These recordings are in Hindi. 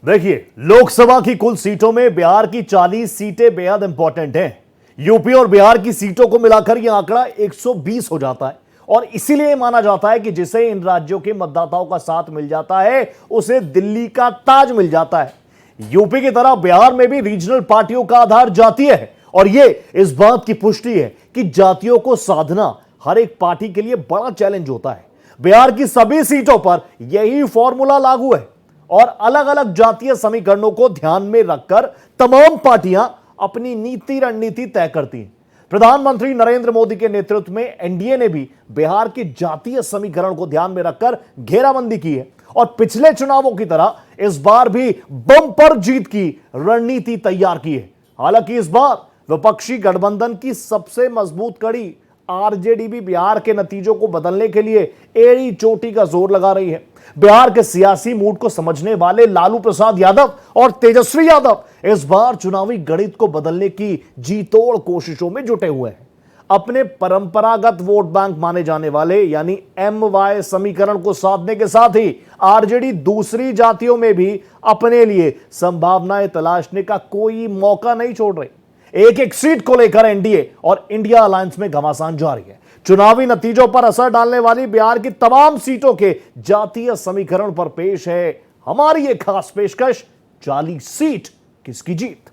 देखिए, लोकसभा की कुल सीटों में बिहार की 40 सीटें बेहद इंपॉर्टेंट हैं। यूपी और बिहार की सीटों को मिलाकर यह आंकड़ा 120 हो जाता है और इसीलिए माना जाता है कि जिसे इन राज्यों के मतदाताओं का साथ मिल जाता है उसे दिल्ली का ताज मिल जाता है। यूपी की तरह बिहार में भी रीजनल पार्टियों का आधार जातीय है और यह इस बात की पुष्टि है कि जातियों को साधना हर एक पार्टी के लिए बड़ा चैलेंज होता है। बिहार की सभी सीटों पर यही फॉर्मूला लागू है और अलग अलग जातीय समीकरणों को ध्यान में रखकर तमाम पार्टियां अपनी नीति रणनीति तय करती हैं। प्रधानमंत्री नरेंद्र मोदी के नेतृत्व में एनडीए ने भी बिहार के जातीय समीकरण को ध्यान में रखकर घेराबंदी की है और पिछले चुनावों की तरह इस बार भी बम्पर जीत की रणनीति तैयार की है। हालांकि इस बार विपक्षी गठबंधन की सबसे मजबूत कड़ी आरजेडी भी बिहार के नतीजों को बदलने के लिए एड़ी चोटी का जोर लगा रही है। बिहार के सियासी मूड को समझने वाले लालू प्रसाद यादव और तेजस्वी यादव इस बार चुनावी गणित को बदलने की जी तोड़ कोशिशों में जुटे हुए हैं। अपने परंपरागत वोट बैंक माने जाने वाले यानी MY समीकरण को साधने के साथ ही आरजेडी दूसरी जातियों में भी अपने लिए संभावनाएं तलाशने का कोई मौका नहीं छोड़ रही। एक एक सीट को लेकर एनडीए और इंडिया अलायंस में घमासान जारी है। चुनावी नतीजों पर असर डालने वाली बिहार की तमाम सीटों के जातीय समीकरण पर पेश है हमारी एक खास पेशकश, 40 सीट किसकी जीत।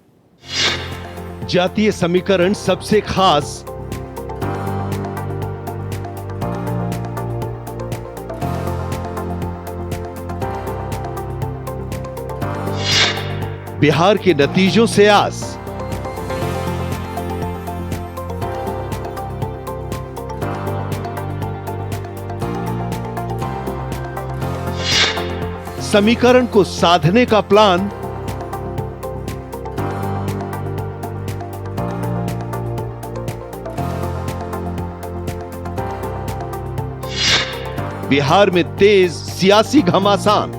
जातीय समीकरण सबसे खास। बिहार के नतीजों से आस। समीकरण को साधने का प्लान। बिहार में तेज सियासी घमासान।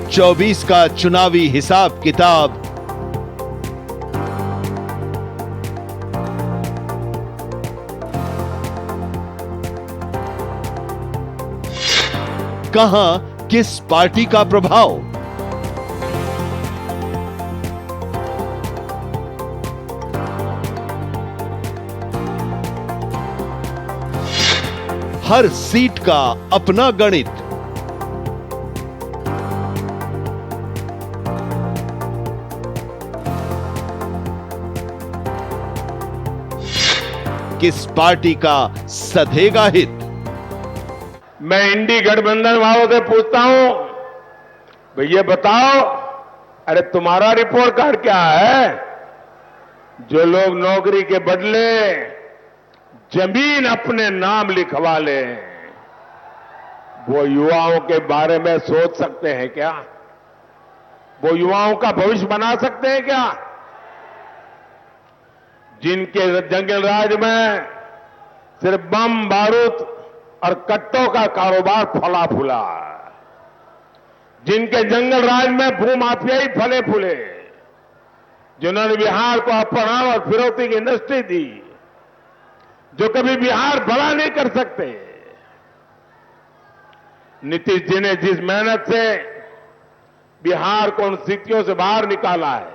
चौबीस का चुनावी हिसाब किताब। कहां किस पार्टी का प्रभाव। हर सीट का अपना गणित। किस पार्टी का सधेगा हित। मैं इंडी गठबंधन वालों से पूछता हूं, भैया बताओ, अरे तुम्हारा रिपोर्ट कार्ड क्या है? जो लोग नौकरी के बदले जमीन अपने नाम लिखवा ले, वो युवाओं के बारे में सोच सकते हैं क्या? वो युवाओं का भविष्य बना सकते हैं क्या? जिनके जंगल राज में सिर्फ बम बारूद और कट्टों का कारोबार फला फूला, जिनके जंगल राज में भूमाफियाई फले फूले, जिन्होंने बिहार को अपहरण और फिरौती की इंडस्ट्री दी, जो कभी बिहार बड़ा नहीं कर सकते। नीतीश जी ने जिस मेहनत से बिहार को उन स्थितियों से बाहर निकाला है,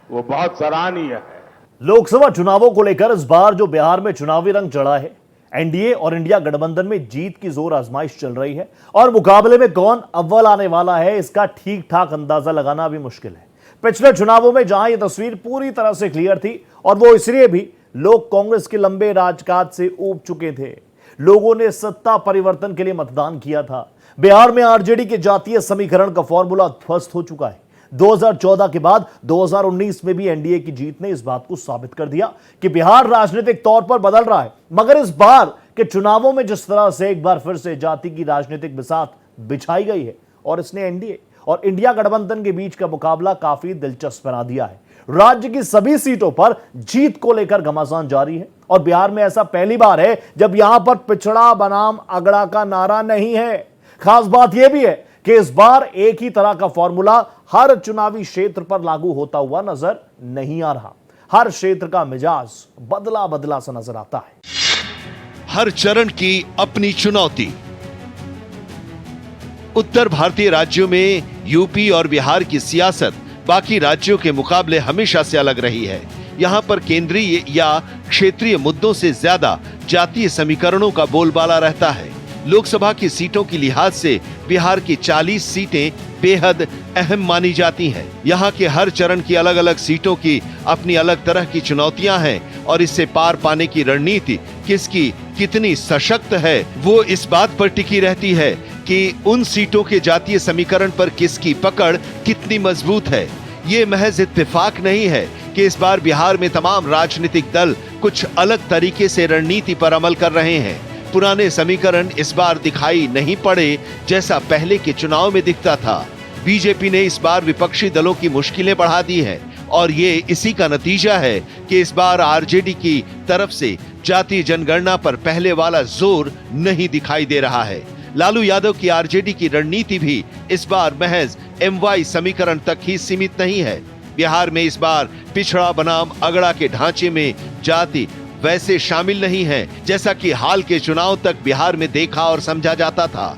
वो बहुत सराहनीय है। लोकसभा चुनावों को लेकर इस बार जो बिहार में चुनावी रंग चढ़ा है, एनडीए और इंडिया गठबंधन में जीत की जोर आजमाइश चल रही है और मुकाबले में कौन अव्वल आने वाला है इसका ठीक ठाक अंदाजा लगाना भी मुश्किल है। पिछले चुनावों में जहां यह तस्वीर पूरी तरह से क्लियर थी और वो इसलिए भी लोग कांग्रेस के लंबे राजकाज से ऊब चुके थे, लोगों ने सत्ता परिवर्तन के लिए मतदान किया था। बिहार में आरजेडी के जातीय समीकरण का फॉर्मूला ध्वस्त हो चुका है। 2014 के बाद 2019 में भी एनडीए की जीत ने इस बात को साबित कर दिया कि बिहार राजनीतिक तौर पर बदल रहा है। मगर इस बार के चुनावों में जिस तरह से एक बार फिर से जाति की राजनीतिक बिसात बिछाई गई है और इसने एनडीए और इंडिया गठबंधन के बीच का मुकाबला काफी दिलचस्प बना दिया है। राज्य की सभी सीटों पर जीत को लेकर घमासान जारी है और बिहार में ऐसा पहली बार है जब यहां पर पिछड़ा बनाम अगड़ा का नारा नहीं है। खास बात यह भी है कि इस बार एक ही तरह का फॉर्मूला हर चुनावी क्षेत्र पर लागू होता हुआ नजर नहीं आ रहा। हर क्षेत्र का मिजाज बदला बदला सा नजर आता है। हर चरण की अपनी चुनौती। उत्तर भारतीय राज्यों में यूपी और बिहार की सियासत बाकी राज्यों के मुकाबले हमेशा से अलग रही है। यहाँ पर केंद्रीय या क्षेत्रीय मुद्दों से ज्यादा जातीय समीकरणों का बोलबाला रहता है। लोकसभा की सीटों की लिहाज से बिहार की 40 सीटें बेहद अहम मानी जाती हैं। यहाँ के हर चरण की अलग अलग सीटों की अपनी अलग तरह की चुनौतियां हैं और इससे पार पाने की रणनीति किसकी कितनी सशक्त है वो इस बात पर टिकी रहती है कि उन सीटों के जातीय समीकरण पर किसकी पकड़ कितनी मजबूत है। ये महज इत्तेफाक नहीं है कि इस बार बिहार में तमाम राजनीतिक दल कुछ अलग तरीके से रणनीति पर अमल कर रहे हैं। पुराने समीकरण इस बार दिखाई नहीं पड़े जैसा पहले के चुनाव में दिखता था। बीजेपी ने इस बार विपक्षी दलों की मुश्किलें बढ़ा दी हैं और ये इसी का नतीजा है कि इस बार आरजेडी की तरफ से जातीय जनगणना पर पहले वाला जोर नहीं दिखाई दे रहा है। लालू यादव की आरजेडी की रणनीति भी इस बार महज एमवाई समीकरण तक ही सीमित नहीं है। बिहार में इस बार पिछड़ा बनाम अगड़ा के ढांचे में जाति वैसे शामिल नहीं है जैसा कि हाल के चुनाव तक बिहार में देखा और समझा जाता था।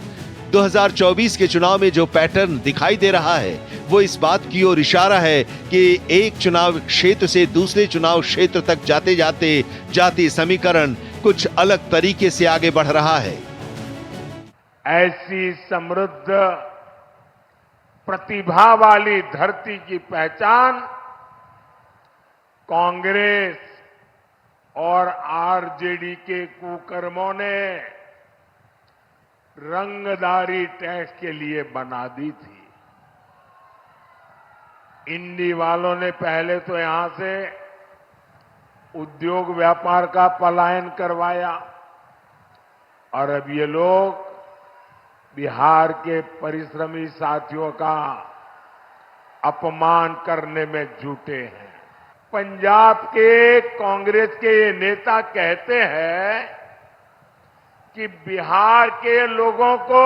2024 के चुनाव में जो पैटर्न दिखाई दे रहा है वो इस बात की ओर इशारा है कि एक चुनाव क्षेत्र से दूसरे चुनाव क्षेत्र तक जाते जाते जातीय समीकरण कुछ अलग तरीके से आगे बढ़ रहा है। ऐसी समृद्ध प्रतिभा वाली धरती की पहचान कांग्रेस और आरजेडी के कुकर्मों ने रंगदारी टैक्स के लिए बना दी थी। इंडी वालों ने पहले तो यहां से उद्योग व्यापार का पलायन करवाया और अब ये लोग बिहार के परिश्रमी साथियों का अपमान करने में जुटे हैं। पंजाब के कांग्रेस के ये नेता कहते हैं कि बिहार के लोगों को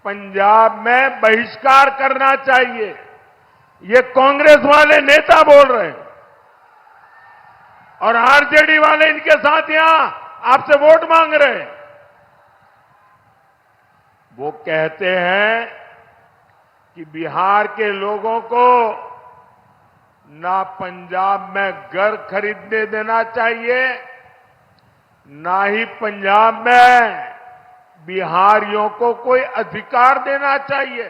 पंजाब में बहिष्कार करना चाहिए। ये कांग्रेस वाले नेता बोल रहे हैं और आरजेडी वाले इनके साथ यहां आपसे वोट मांग रहे हैं। वो कहते हैं कि बिहार के लोगों को ना पंजाब में घर खरीदने देना चाहिए, ना ही पंजाब में बिहारियों को कोई अधिकार देना चाहिए।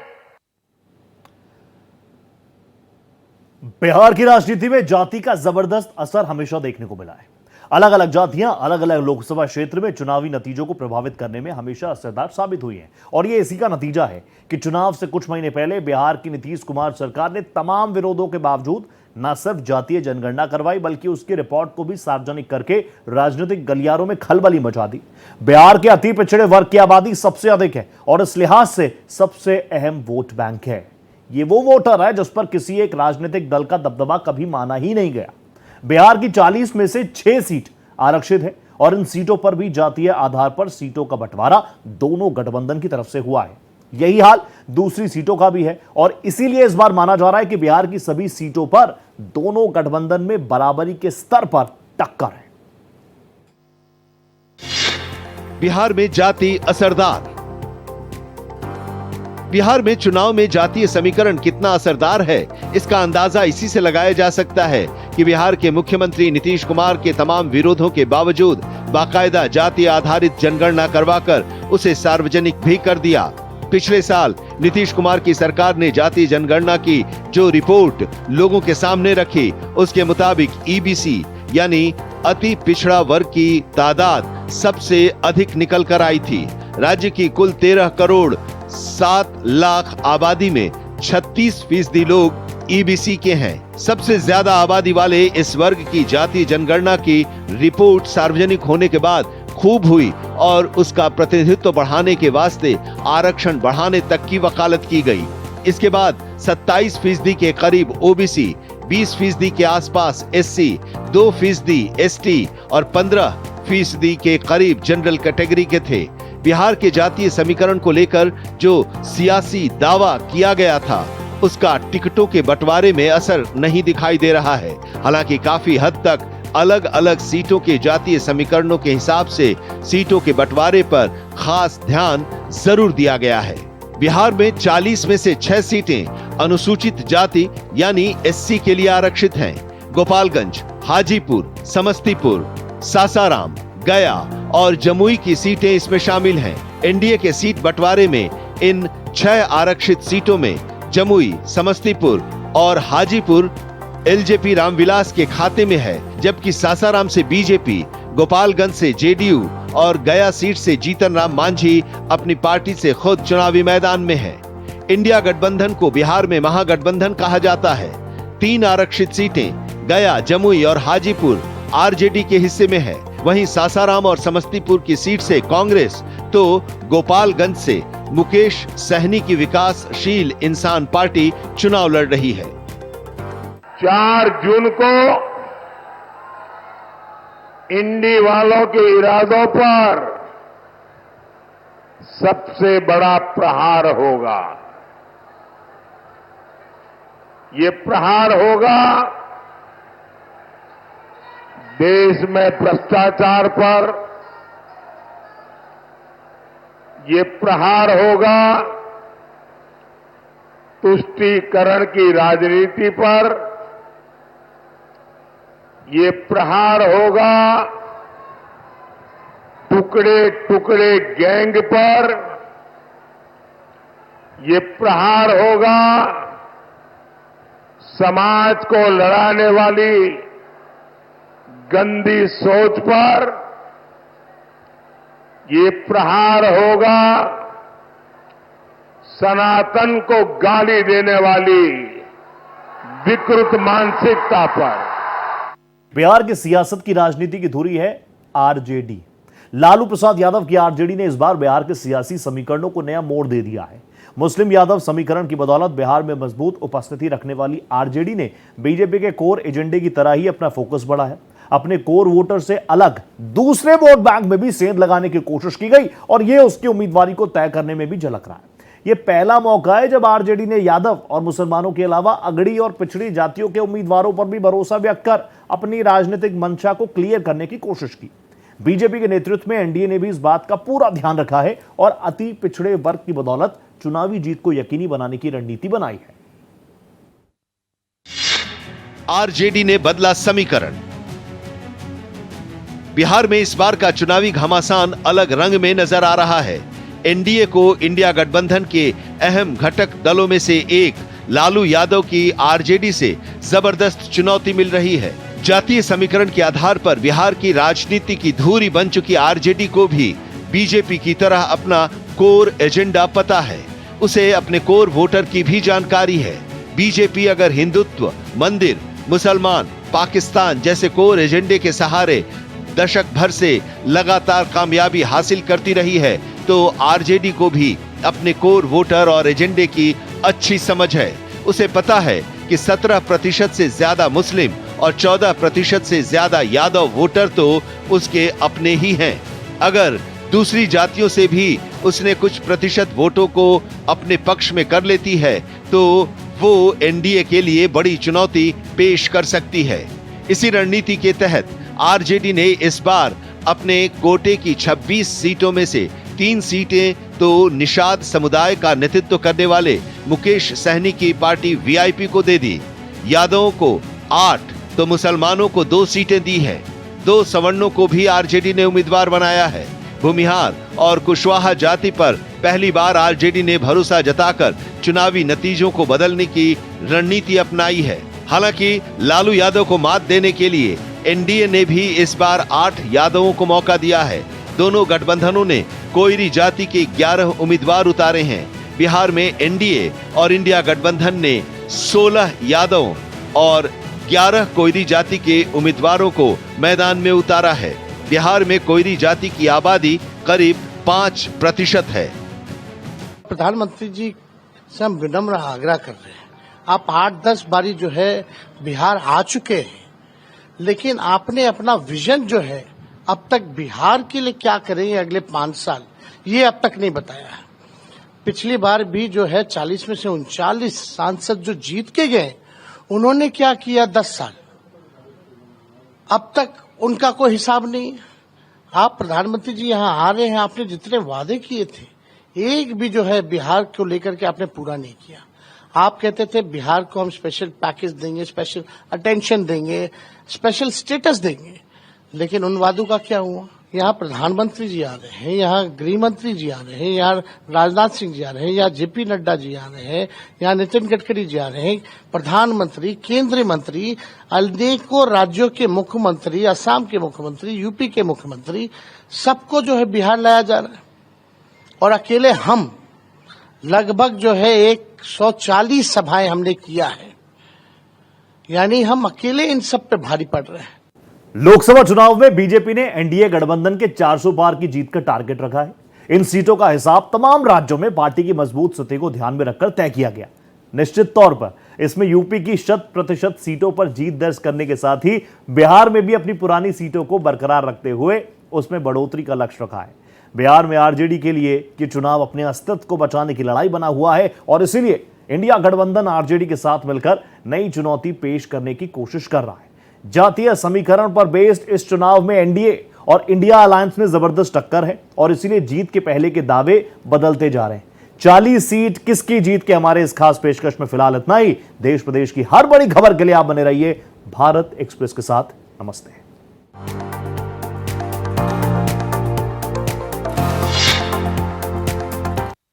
बिहार की राजनीति में जाति का जबरदस्त असर हमेशा देखने को मिला है। अलग अलग जातियां अलग अलग लोकसभा क्षेत्र में चुनावी नतीजों को प्रभावित करने में हमेशा असरदार साबित हुई हैं और ये इसी का नतीजा है कि चुनाव से कुछ महीने पहले बिहार की नीतीश कुमार सरकार ने तमाम विरोधों के बावजूद न सिर्फ जातीय जनगणना करवाई बल्कि उसकी रिपोर्ट को भी सार्वजनिक करके राजनीतिक गलियारों में खलबली मचा दी। बिहार के अति पिछड़े वर्ग की आबादी सबसे अधिक है और इस लिहाज से सबसे अहम वोट बैंक है। ये वो वोटर है जिस पर किसी एक राजनीतिक दल का दबदबा कभी माना ही नहीं गया। बिहार की 40 में से 6 सीट आरक्षित है और इन सीटों पर भी जातीय आधार पर सीटों का बंटवारा दोनों गठबंधन की तरफ से हुआ है। यही हाल दूसरी सीटों का भी है और इसीलिए इस बार माना जा रहा है कि बिहार की सभी सीटों पर दोनों गठबंधन में बराबरी के स्तर पर टक्कर है। बिहार में जाति असरदार। बिहार में चुनाव में जातीय समीकरण कितना असरदार है इसका अंदाजा इसी से लगाया जा सकता है कि बिहार के मुख्यमंत्री नीतीश कुमार के तमाम विरोधों के बावजूद बाकायदा जाति आधारित जनगणना करवाकर उसे सार्वजनिक भी कर दिया। पिछले साल नीतीश कुमार की सरकार ने जातीय जनगणना की जो रिपोर्ट लोगों के सामने रखी उसके मुताबिक ईबीसी यानी अति पिछड़ा वर्ग की तादाद सबसे अधिक निकल कर आई थी। राज्य की कुल 13 करोड़ 7 लाख आबादी में 36% लोग ईबीसी के हैं। सबसे ज्यादा आबादी वाले इस वर्ग की जातीय जनगणना की रिपोर्ट सार्वजनिक होने के बाद खूब हुई और उसका प्रतिनिधित्व बढ़ाने के वास्ते आरक्षण बढ़ाने तक की वकालत की गई। इसके बाद 27% के करीब ओबीसी, 20% के आसपास एससी, 2% एसटी और 15% के करीब जनरल कैटेगरी के थे। बिहार के जातीय समीकरण को लेकर जो सियासी दावा किया गया था उसका टिकटों के बंटवारे में असर नहीं दिखाई दे रहा है। हालांकि काफी हद तक अलग अलग सीटों के जातीय समीकरणों के हिसाब से सीटों के बंटवारे पर खास ध्यान जरूर दिया गया है। बिहार में 40 में से 6 सीटें अनुसूचित जाति यानी एससी के लिए आरक्षित हैं। गोपालगंज, हाजीपुर, समस्तीपुर, सासाराम, गया और जमुई की सीटें इसमें शामिल हैं। एनडीए के सीट बंटवारे में इन 6 आरक्षित सीटों में जमुई, समस्तीपुर और हाजीपुर एलजेपी रामविलास के खाते में है, जबकि सासाराम से बीजेपी, गोपालगंज से जेडीयू और गया सीट से जीतन राम मांझी अपनी पार्टी से खुद चुनावी मैदान में है। इंडिया गठबंधन को बिहार में महागठबंधन कहा जाता है। 3 आरक्षित सीटें गया, जमुई और हाजीपुर आरजेडी के हिस्से में है। वहीं सासाराम और समस्तीपुर की सीट से कांग्रेस तो गोपालगंज से मुकेश सहनी की विकासशील इंसान पार्टी चुनाव लड़ रही है। 4 जून को इंडी वालों के इरादों पर सबसे बड़ा प्रहार होगा। ये प्रहार होगा देश में भ्रष्टाचार पर, ये प्रहार होगा तुष्टीकरण की राजनीति पर, ये प्रहार होगा टुकड़े टुकड़े गैंग पर, ये प्रहार होगा समाज को लड़ाने वाली गंदी सोच पर, ये प्रहार होगा सनातन को गाली देने वाली विकृत मानसिकता पर। बिहार की सियासत की राजनीति की धुरी है आरजेडी। लालू प्रसाद यादव की आरजेडी ने इस बार बिहार के सियासी समीकरणों को नया मोड़ दे दिया है। मुस्लिम यादव समीकरण की बदौलत बिहार में मजबूत उपस्थिति रखने वाली आरजेडी ने बीजेपी के कोर एजेंडे की तरह ही अपना फोकस बढ़ा है। अपने कोर वोटर से अलग दूसरे वोट बैंक में भी सेंध लगाने की कोशिश की गई और यह उसकी उम्मीदवारी को तय करने में भी झलक रहा है। यह पहला मौका है जब आरजेडी ने यादव और मुसलमानों के अलावा अगड़ी और पिछड़ी जातियों के उम्मीदवारों पर भी भरोसा व्यक्त कर अपनी राजनीतिक मंशा को क्लियर करने की कोशिश की। बीजेपी के नेतृत्व में एनडीए ने भी इस बात का पूरा ध्यान रखा है और अति पिछड़े वर्ग की बदौलत चुनावी जीत को यकीनी बनाने की रणनीति बनाई है। आरजेडी ने बदला समीकरण। बिहार में इस बार का चुनावी घमासान अलग रंग में नजर आ रहा है। एनडीए को इंडिया गठबंधन के अहम घटक दलों में से एक लालू यादव की आरजेडी से जबरदस्त चुनौती मिल रही है। जातीय समीकरण के आधार पर बिहार की राजनीति की धुरी बन चुकी आरजेडी को भी बीजेपी की तरह अपना कोर एजेंडा पता है। उसे अपने कोर वोटर की भी जानकारी है। बीजेपी अगर हिंदुत्व, मंदिर, मुसलमान, पाकिस्तान जैसे कोर एजेंडे के सहारे दशक भर से लगातार कामयाबी हासिल करती रही है, तो आरजेडी को भी अपने कोर वोटर और एजेंडे की अच्छी समझ है। उसे पता है कि 17% से ज्यादा मुस्लिम और 14% से ज्यादा यादव वोटर तो उसके अपने ही हैं। अगर दूसरी जातियों से भी उसने कुछ प्रतिशत वोटों को अपने पक्ष में कर लेती है तो वो एनडीए के लिए बड़ी चुनौती पेश कर सकती है। इसी रणनीति के तहत आरजेडी ने इस बार अपने कोटे की 26 सीटों में से 3 सीटें तो निषाद समुदाय का नेतृत्व करने वाले मुकेश सहनी की पार्टी वीआईपी को दे दी। यादवों को 8 तो मुसलमानों को 2 सीटें दी है। 2 सवर्णों को भी आरजेडी ने उम्मीदवार बनाया है। भूमिहार और कुशवाहा जाति पर पहली बार आरजेडी ने भरोसा जताकर चुनावी नतीजों को बदलने की रणनीति अपनाई है। हालांकि लालू यादव को मात देने के लिए एनडीए ने भी इस बार 8 यादवों को मौका दिया है। दोनों गठबंधनों ने कोयरी जाति के 11 उम्मीदवार उतारे हैं। बिहार में एनडीए और इंडिया गठबंधन ने 16 यादवों और 11 कोयरी जाति के उम्मीदवारों को मैदान में उतारा है। बिहार में कोयरी जाति की आबादी करीब 5% है। प्रधानमंत्री जी से हम विनम्र आग्रह कर रहे हैं, आप 8-10 बारी जो है बिहार आ चुके हैं, लेकिन आपने अपना विजन जो है अब तक बिहार के लिए क्या करेंगे अगले 5 साल, ये अब तक नहीं बताया है। पिछली बार भी जो है 40 में से 39 सांसद जो जीत के गए, उन्होंने क्या किया 10 साल, अब तक उनका कोई हिसाब नहीं। आप प्रधानमंत्री जी यहाँ आ रहे हैं, आपने जितने वादे किए थे एक भी जो है बिहार को लेकर के आपने पूरा नहीं किया। आप कहते थे बिहार को हम स्पेशल पैकेज देंगे, स्पेशल अटेंशन देंगे, स्पेशल स्टेटस देंगे, लेकिन उन वादों का क्या हुआ? यहाँ प्रधानमंत्री जी आ रहे हैं, यहाँ गृह मंत्री जी आ रहे हैं, यहाँ राजनाथ सिंह जी आ रहे हैं, यहाँ जेपी नड्डा जी आ रहे हैं, यहाँ नितिन गडकरी जी आ रहे हैं, प्रधानमंत्री, केंद्रीय मंत्री, अनेकों राज्यों के मुख्यमंत्री, असम के मुख्यमंत्री, यूपी के मुख्यमंत्री, सबको जो है बिहार लाया जा रहा है। और अकेले हम लगभग जो है 140 सभाएं हमने किया है, यानी हम अकेले इन सब पे भारी पड़ रहे हैं। लोकसभा चुनाव में बीजेपी ने एनडीए गठबंधन के 400 पार की जीत का टारगेट रखा है। इन सीटों का हिसाब तमाम राज्यों में पार्टी की मजबूत स्थिति को ध्यान में रखकर तय किया गया। निश्चित तौर पर इसमें यूपी की 100% सीटों पर जीत दर्ज करने के साथ ही बिहार में भी अपनी पुरानी सीटों को बरकरार रखते हुए उसमें बढ़ोतरी का लक्ष्य रखा है। बिहार में आरजेडी के लिए ये चुनाव अपने अस्तित्व को बचाने की लड़ाई बना हुआ है और इसीलिए इंडिया गठबंधन आरजेडी के साथ मिलकर नई चुनौती पेश करने की कोशिश कर रहा है। जातीय समीकरण पर बेस्ड इस चुनाव में एनडीए और इंडिया अलायंस में जबरदस्त टक्कर है और इसीलिए जीत के पहले के दावे बदलते जा रहे हैं। 40 सीट किसकी जीत के हमारे इस खास पेशकश में फिलहाल इतना ही। देश प्रदेश की हर बड़ी खबर के लिए आप बने रहिए भारत एक्सप्रेस के साथ। नमस्ते।